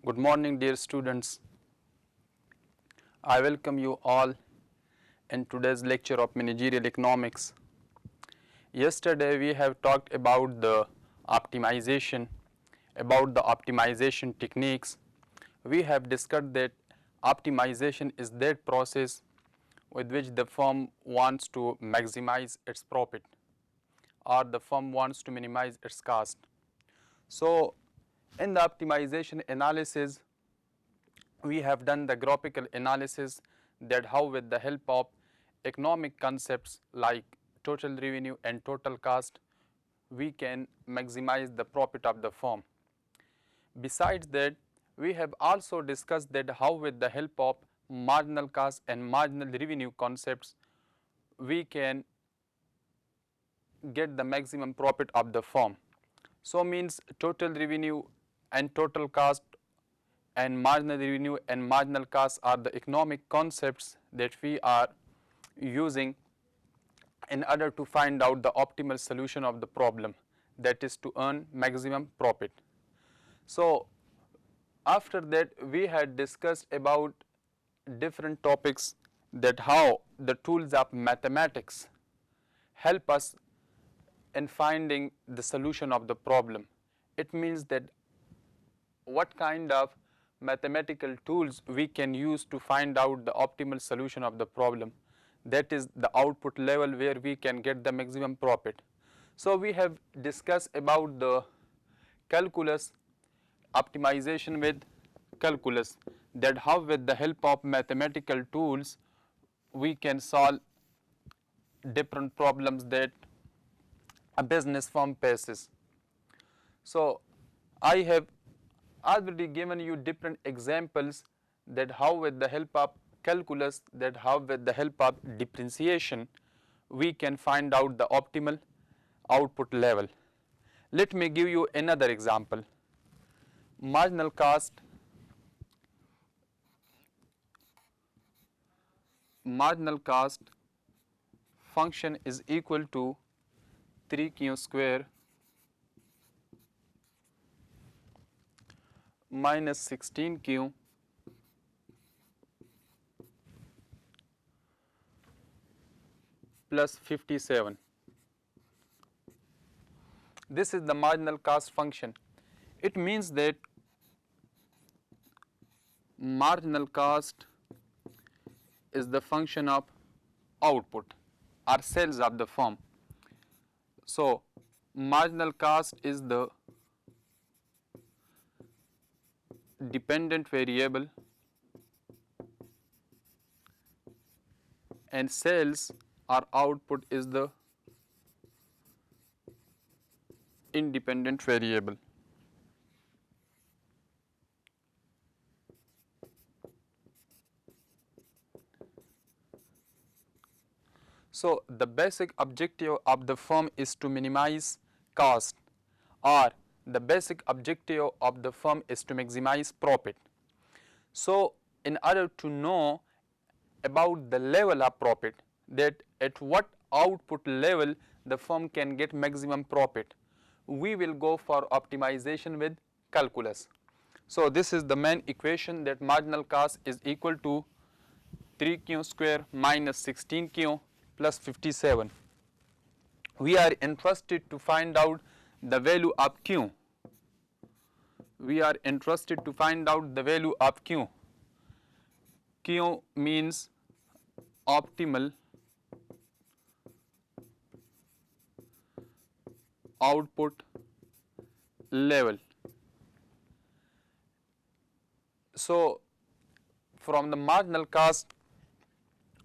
Good morning, dear students. I welcome you all in today's lecture of managerial economics. Yesterday, we have talked about the optimization, about the optimization techniques. We have discussed that optimization is that process with which the firm wants to maximize its profit or the firm wants to minimize its cost. So, in the optimization analysis, we have done the graphical analysis that how with the help of economic concepts like total revenue and total cost, we can maximize the profit of the firm. Besides that, we have also discussed that how with the help of marginal cost and marginal revenue concepts, we can get the maximum profit of the firm. So means total revenue and total cost and marginal revenue and marginal cost are the economic concepts that we are using in order to find out the optimal solution of the problem, that is to earn maximum profit. So after that, we had discussed about different topics, that how the tools of mathematics help us in finding the solution of the problem. It means that what kind of mathematical tools we can use to find out the optimal solution of the problem, that is the output level where we can get the maximum profit. So we have discussed about the calculus, optimization with calculus, that how with the help of mathematical tools we can solve different problems that a business firm faces. So I have already given you different examples that how with the help of calculus, that how with the help of differentiation we can find out the optimal output level. Let me give you another example. Marginal cost function is equal to 3q square minus 16q plus 57. This is the marginal cost function. It means that marginal cost is the function of output or sales of the firm. So marginal cost is the dependent variable and sales or output is the independent variable. So the basic objective of the firm is to minimize cost, or the basic objective of the firm is to maximize profit. So in order to know about the level of profit, that at what output level the firm can get maximum profit, we will go for optimization with calculus. So this is the main equation, that marginal cost is equal to 3q square minus 16q plus 57. We are interested to find out the value of q. We are interested to find out the value of q. Q means optimal output level. So from the marginal cost,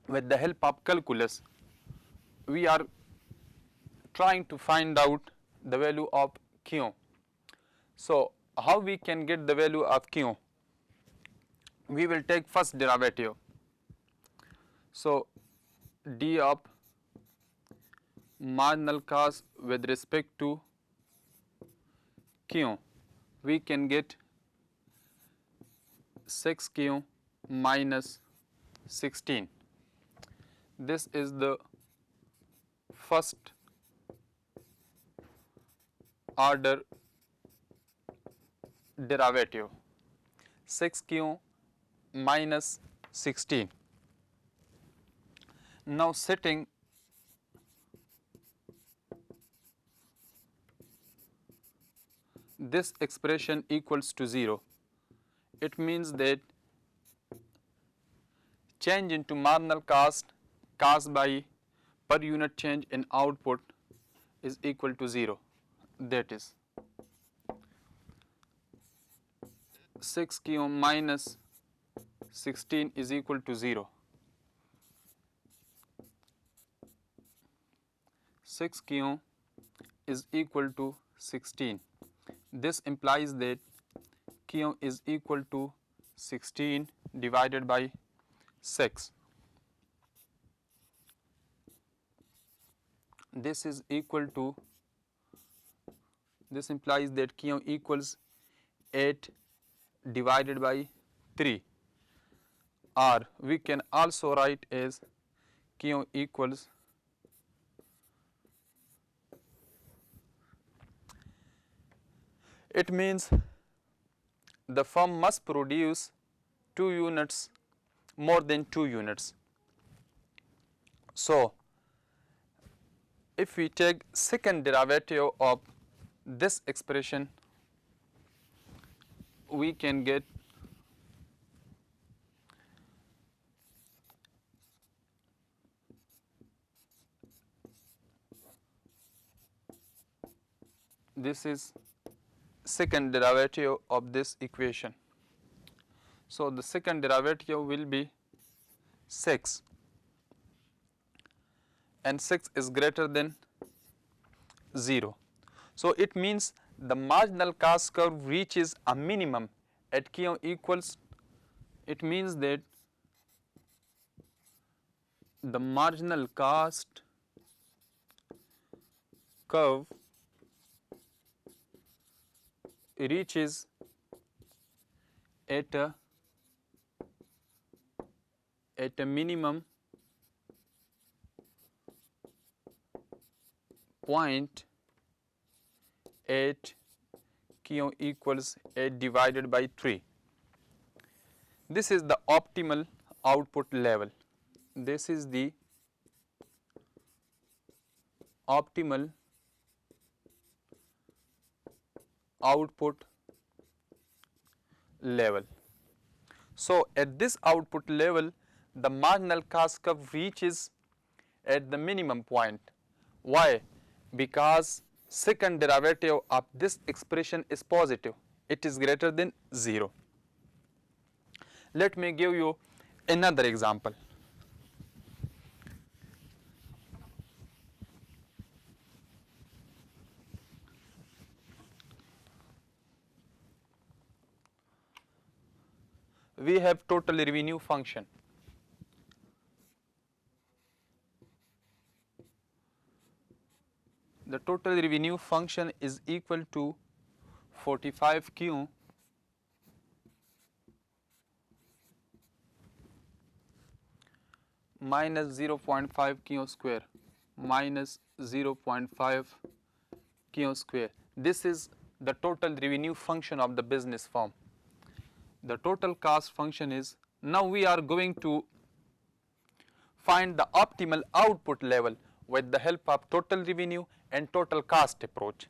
with the help of calculus, we are trying to find out the value of q. So how we can get the value of q? We will take first derivative. So d of marginal cost with respect to q, we can get 6q minus 16. This is the first order derivative. 6Q minus 16. Now setting this expression equals to 0, it means that change into marginal cost caused by per unit change in output is equal to 0. That is 6Q minus 16 is equal to 0. 6Q is equal to 16. This implies that Q is equal to 16 divided by 6. This is equal to, this implies that Q equals 8 divided by 3, or we can also write as Q equals it means the firm must produce 2 units, more than 2 units. So if we take second derivative of this expression, we can get this is second derivative of this equation. So the second derivative will be 6, and 6 is greater than 0. So it means the marginal cost curve reaches a minimum at Q equals, it means that the marginal cost curve reaches at a minimum point at Q equals 8 divided by 3. This is the optimal output level. This is the optimal output level. So at this output level, the marginal cost curve reaches at the minimum point. Why? Because second derivative of this expression is positive. It is greater than 0. Let me give you another example. We have total revenue function. The total revenue function is equal to 45Q minus 0.5 Q square minus 0.5 Q square. This is the total revenue function of the business firm. The total cost function is, now we are going to find the optimal output level with the help of total revenue and total cost approach,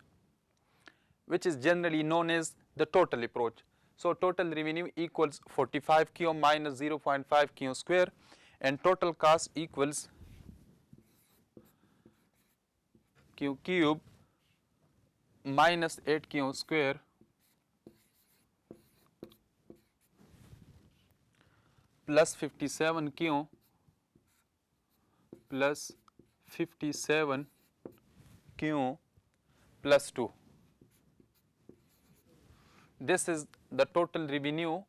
which is generally known as the total approach. So total revenue equals 45Q minus 0.5 Q square, and total cost equals Q cube minus 8Q square plus 57Q plus 57Q plus 2. This is the total revenue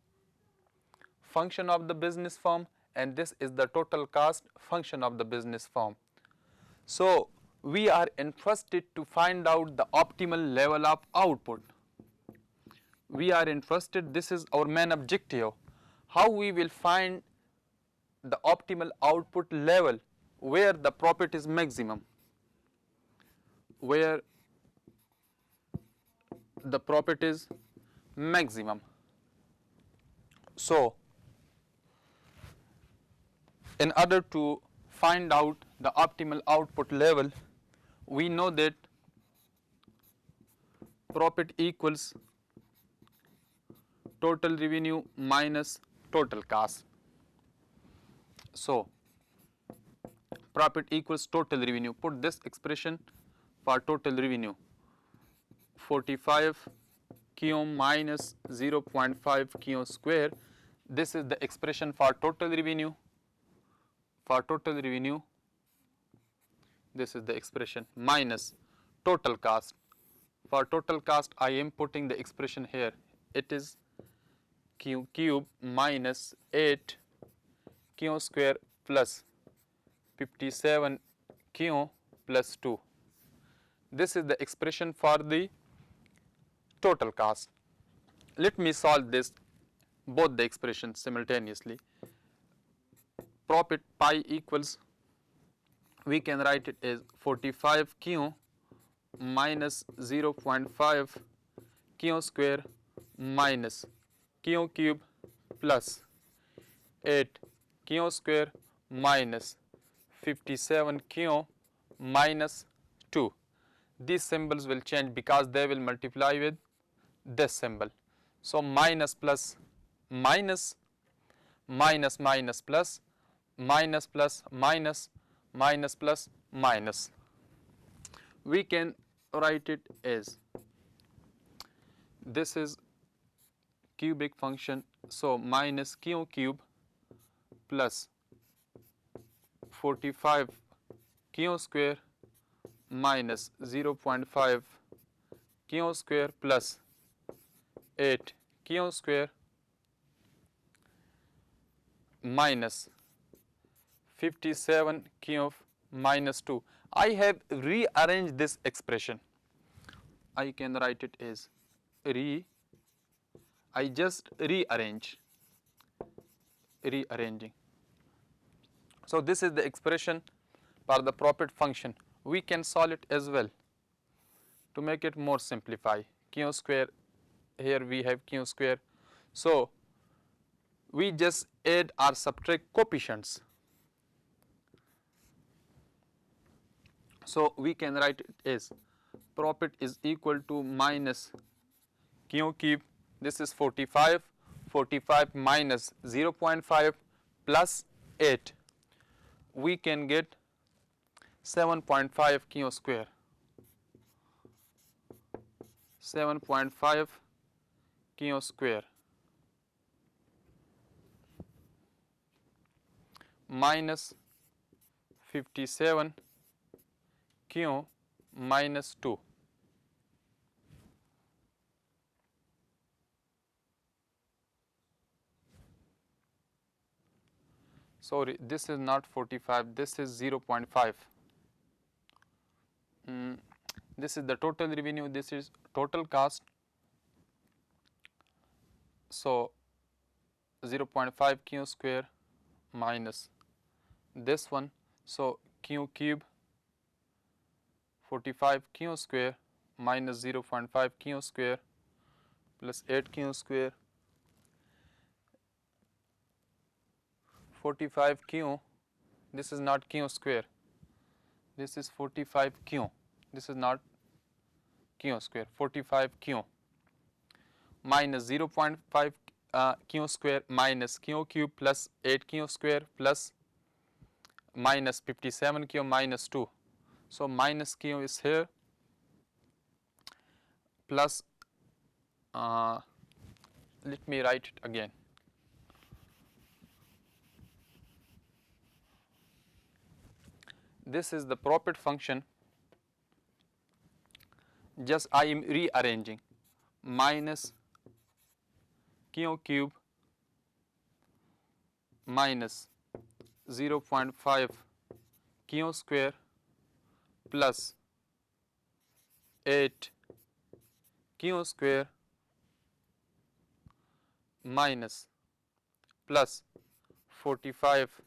function of the business firm, and this is the total cost function of the business firm. So we are interested to find out the optimal level of output. We are interested, this is our main objective, how we will find the optimal output level where the profit is maximum, where the profit is maximum. So, in order to find out the optimal output level, we know that profit equals total revenue minus total cost. So, profit equals total revenue. Put this expression for total revenue. 45 Q minus 0.5 Q square. This is the expression for total revenue. For total revenue, this is the expression minus total cost. For total cost, I am putting the expression here. It is Q cube minus 8 Q square plus 57 Q plus 2. This is the expression for the total cost. Let me solve this, both the expressions simultaneously. Profit pi equals, we can write it as 45 Q minus 0.5 Q square minus Q cube plus 8 Q square minus 57 Q minus 2. These symbols will change because they will multiply with this symbol. So, minus plus minus, minus minus plus, minus plus minus, minus plus minus. We can write it as, this is cubic function, so minus Q cube plus 45 Q square minus 0.5 Q square plus 8 Q square minus 57 Q minus 2. I have rearranged this expression. I can write it as I just rearranging. So, this is the expression for the profit function. We can solve it as well to make it more simplify. Q square, here we have Q square. So, we just add or subtract coefficients. So, we can write it as profit is equal to minus Q cube, this is 45, 45 minus 0.5 plus 8. We can get 7.5 Q square, 7.5 Q square minus 57 Q minus 2. Sorry, this is not 45, this is 0.5. This is the total revenue, this is total cost. So, 0.5 Q square minus this one. So, Q cube 45 Q square minus 0.5 Q square plus 8 Q square 45 Q, this is not Q square, this is 45 Q, this is not Q square, 45 Q minus 0.5 Q square minus Q cube plus 8 Q square plus minus 57 Q minus 2. So, minus Q is here plus, let me write it again. This is the profit function, just I am rearranging, minus Q cube minus 0.5 Q square plus 8 Q square minus plus 45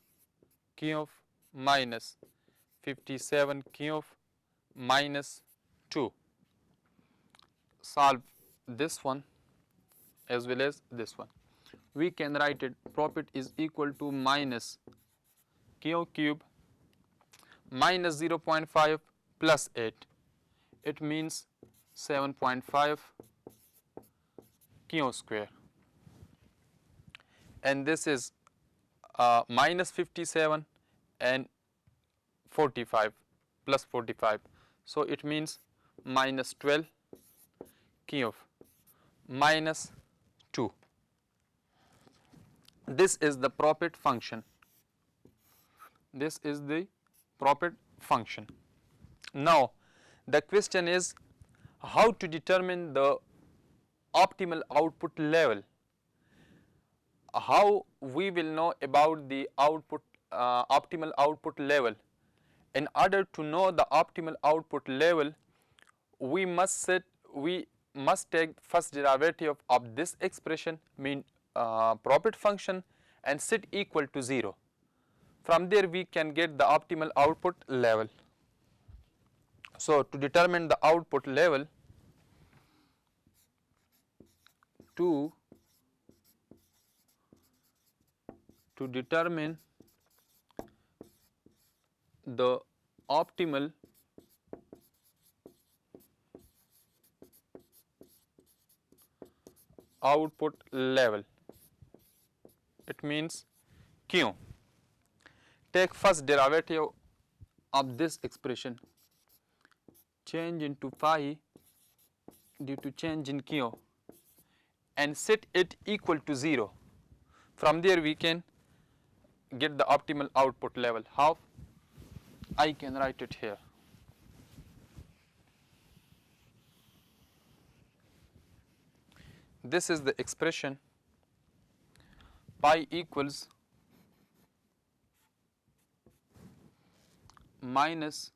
Q minus 57 Q minus 2. Solve this one as well as this one. we can write it profit is equal to minus Q cube minus 0.5 plus 8. It means 7.5 Q square. And this is minus 57 and 45 plus 45. So it means minus 12 Q minus 2. This is the profit function. This is the profit function. Now, the question is how to determine the optimal output level. How we will know about the output optimal output level? In order to know the optimal output level, we must take first derivative of this expression, mean profit function, and set equal to 0. From there we can get the optimal output level. So to determine the output level, to determine the optimal output level, it means Q. Take first derivative of this expression, change into phi due to change in Q, and set it equal to 0. From there we can get the optimal output level. How? I can write it here. This is the expression, pi equals minus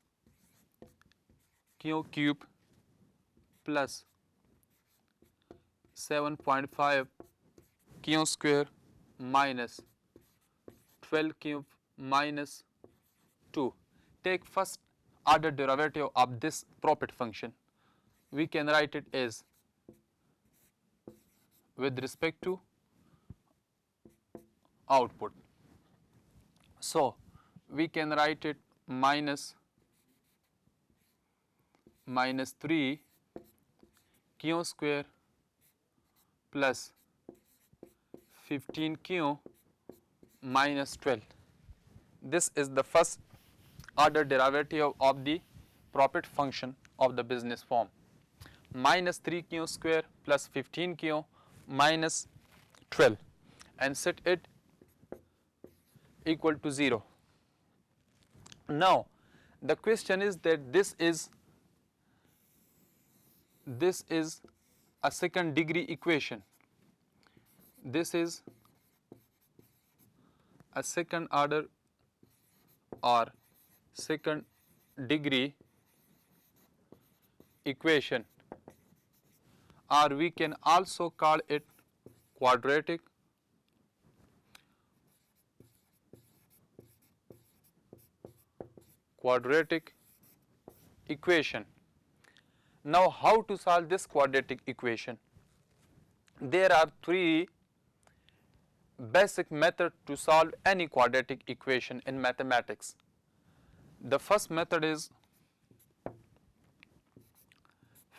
Q cube plus 7.5 Q square minus 12 cube minus 2. Take first order derivative of this profit function. We can write it as, with respect to output. So we can write it minus 3 Q square plus 15 Q minus 12. This is the first order derivative of the profit function of the business form. Minus 3 Q square plus 15 Q minus 12, and set it equal to 0. Now the question is that this is a second degree equation. This is a second order or second degree equation, or we can also call it quadratic equation. Now how to solve this quadratic equation? There are three basic methods to solve any quadratic equation in mathematics. The first method is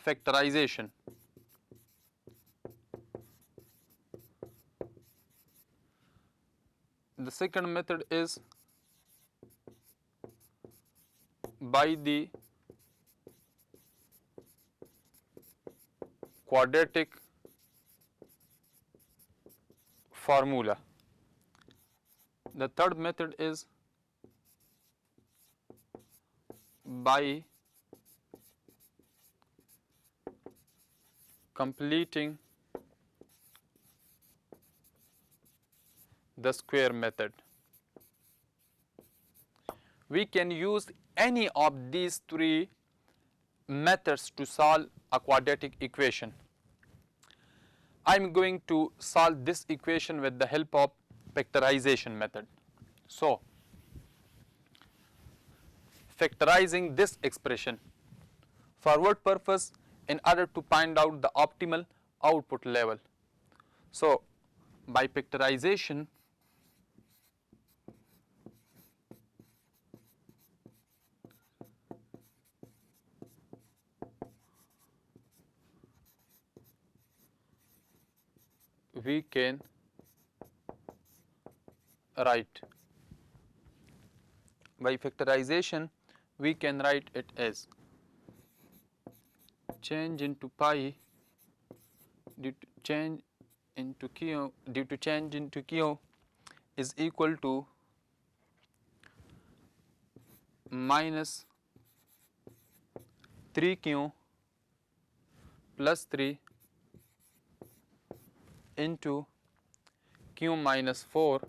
factorization. The second method is by the quadratic formula. The third method is by completing the square method. We can use any of these three methods to solve a quadratic equation. I am going to solve this equation with the help of factorization method. So, factorizing this expression, for what purpose? In order to find out the optimal output level. So, by factorization we can write it as change into pi due to change into q is equal to minus 3q plus 3 into q minus 4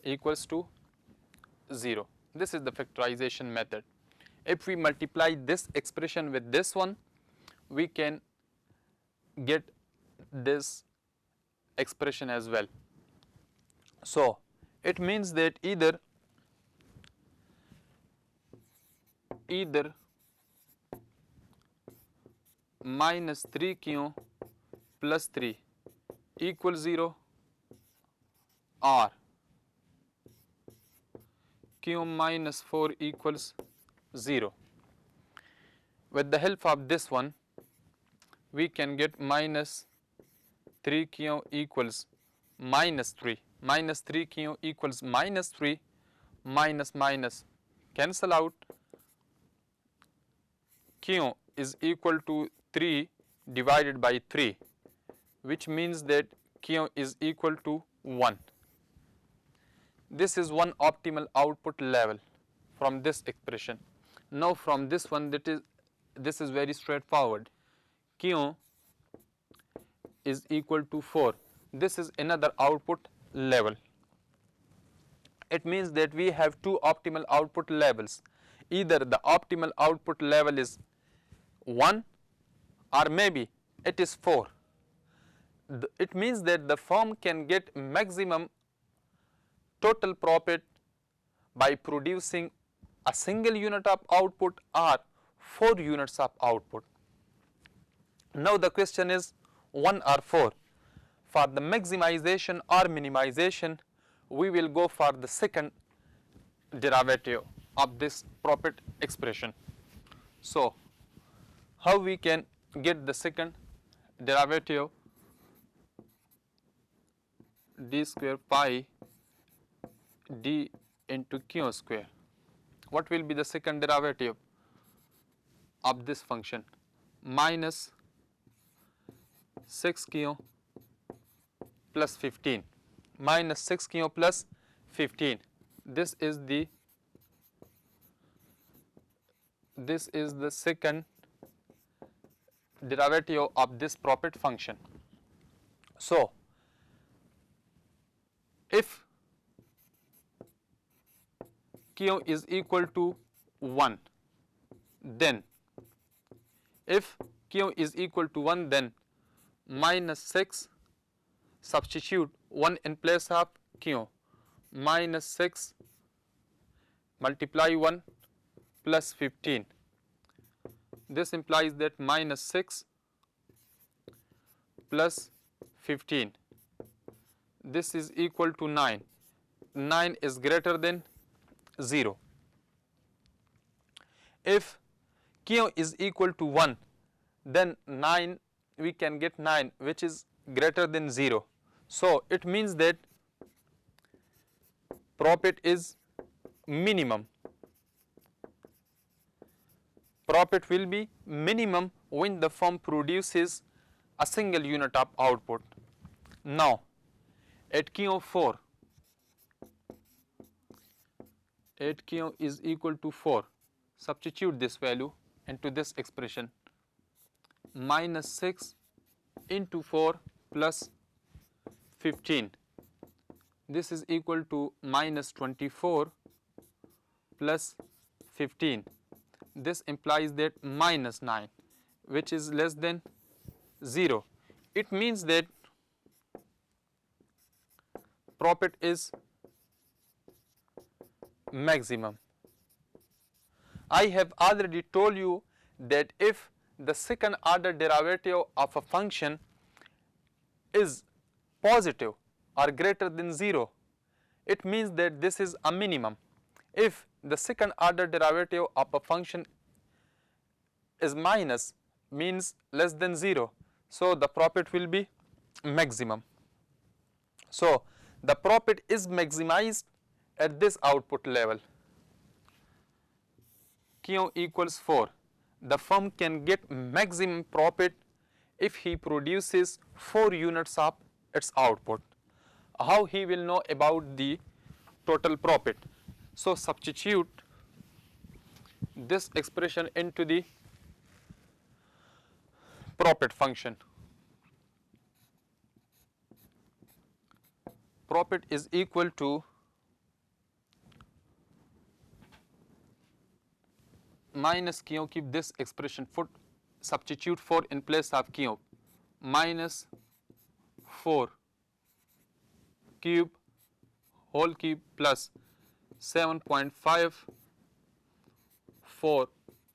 equals to 0. This is the factorization method. If we multiply this expression with this one, we can get this expression as well. So it means that either minus 3q plus 3 equals 0 or q minus 4 equals 0. With the help of this one, we can get minus 3q equals minus 3. Minus 3q equals minus 3, minus minus cancel out. Q is equal to 3 divided by 3, which means that Q is equal to 1. This is one optimal output level from this expression. Now from this one, this is very straightforward. Q is equal to 4. This is another output level. It means that we have two optimal output levels. Either the optimal output level is 1 or maybe it is 4. It means that the firm can get maximum total profit by producing a single unit of output or 4 units of output. Now the question is 1 or 4. For the maximization or minimization, we will go for the second derivative of this profit expression. So how we can get the second derivative? D square pi d into q square. What will be the second derivative of this function? Minus 6q plus 15. Minus 6q plus 15. This is the second derivative of this profit function. So if q is equal to 1, then minus 6, substitute 1 in place of q, minus 6 multiply 1 plus 15. This implies that minus 6 plus 15, this is equal to 9. 9 is greater than 0. If q is equal to 1, then 9, we can get 9 which is greater than 0. So it means that profit is minimum. Profit will be minimum when the firm produces a single unit of output. Now at q4, at q is equal to 4, substitute this value into this expression. Minus 6 into 4 plus 15. This is equal to minus 24 plus 15. This implies that minus 9, which is less than 0. It means that profit is maximum. I have already told you that if the second order derivative of a function is positive or greater than 0, it means that this is a minimum. If the second order derivative of a function is minus, means less than 0, so the profit will be maximum. So the profit is maximized at this output level. Q equals 4. The firm can get maximum profit if he produces 4 units of its output. How he will know about the total profit? So substitute this expression into the profit function. Profit is equal to minus Q, keep this expression, substitute 4 in place of Q, minus 4 cube whole cube plus 7.54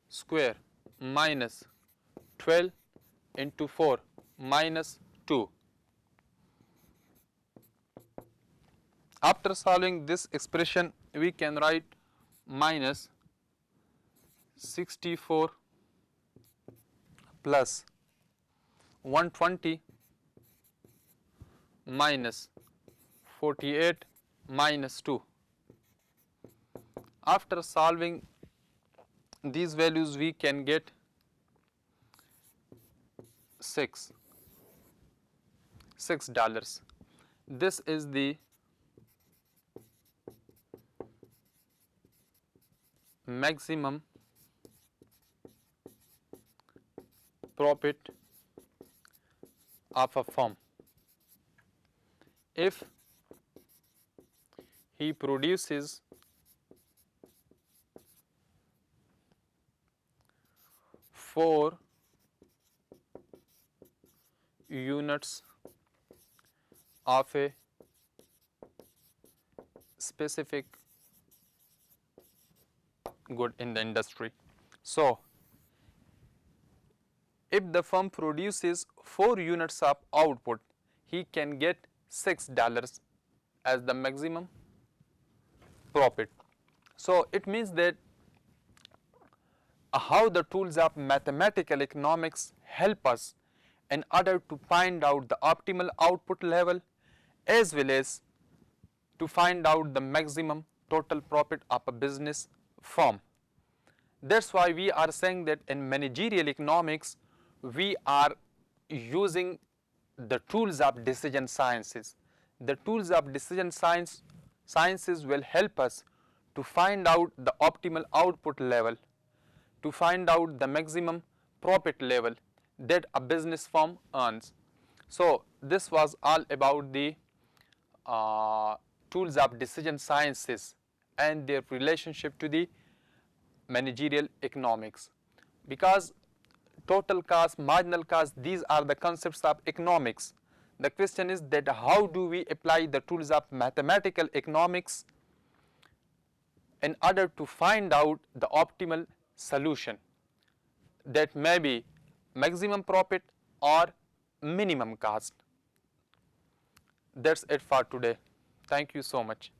square minus 12 into 4 minus 2. After solving this expression, we can write minus 64 plus 120 minus 48 minus 2. After solving these values, we can get $6. This is the maximum profit of a firm if he produces 4 units of a specific good in the industry. So if the firm produces 4 units of output, he can get $6 as the maximum profit. So it means that how the tools of mathematical economics help us in order to find out the optimal output level as well as to find out the maximum total profit of a business firm. That's why we are saying that in managerial economics we are using the tools of decision sciences. The tools of decision sciences will help us to find out the optimal output level, to find out the maximum profit level that a business firm earns. So this was all about the tools of decision sciences and their relationship to the managerial economics. Because total cost, marginal cost, these are the concepts of economics. The question is that how do we apply the tools of mathematical economics in order to find out the optimal solution that may be maximum profit or minimum cost. That's it for today. Thank you so much.